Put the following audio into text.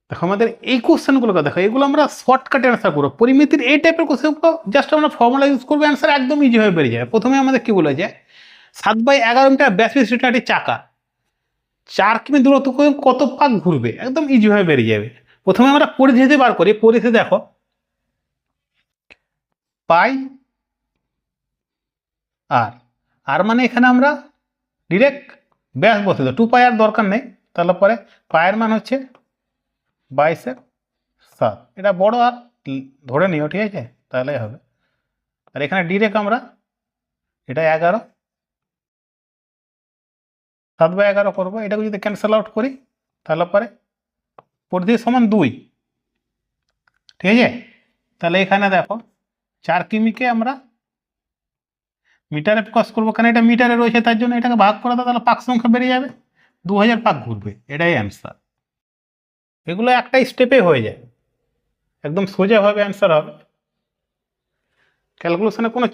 দেখো আমাদের এই কোশ্চেনগুলোকে দেখো, এগুলো আমরা শর্টকাটে অ্যান্সার করবো। পরিমিতির এই টাইপের কোশ্চেনগুলো জাস্ট আমরা ফর্মুলা ইউজ করবো, অ্যান্সার একদম ইজি হয়ে বেরিয়ে যাবে। প্রথমে আমাদের কি বলেছে, 7/11 মিটার ব্যাস বিশিষ্ট একটি চাকা 4 কিমি দূরত্ব করে কত পাক ঘুরবে, একদম ইজি হয়ে বেরিয়ে যাবে। প্রথমে আমরা পরিধিতে বার করি। পরিধি দেখো পাই আর আর মানে এখানে আমরা ডিরেক্ট ব্যাস বসে দেবো, 2 পাই আর দরকার নেই। তাহলে পরে পায়ের মান হচ্ছে 22/7, এটা বড় আর ধরে নিও, ঠিক আছে, তাহলেই হবে। আর এখানে ডিরেক্ট আমরা এটা 11, 7/11 করবো। এটাকে যদি ক্যান্সেল আউট করি তাহলে পরে পরিধি সমান 2, ঠিক আছে। তাহলে এখানে দেখো 4 কিমিকে আমরা মিটারে প্রকাশ করবো, কারণ এটা মিটারে রয়েছে, তার জন্য এটাকে ভাগ করে দাও, তাহলে পাক সংখ্যা বেরিয়ে যাবে, 2000 পাক ঘুরবে, এটাই অ্যান্সার। এগুলো একটা স্টেপে হয়ে যায়, একদম সোজাভাবে অ্যান্সার হবে, ক্যালকুলেশনে কোনো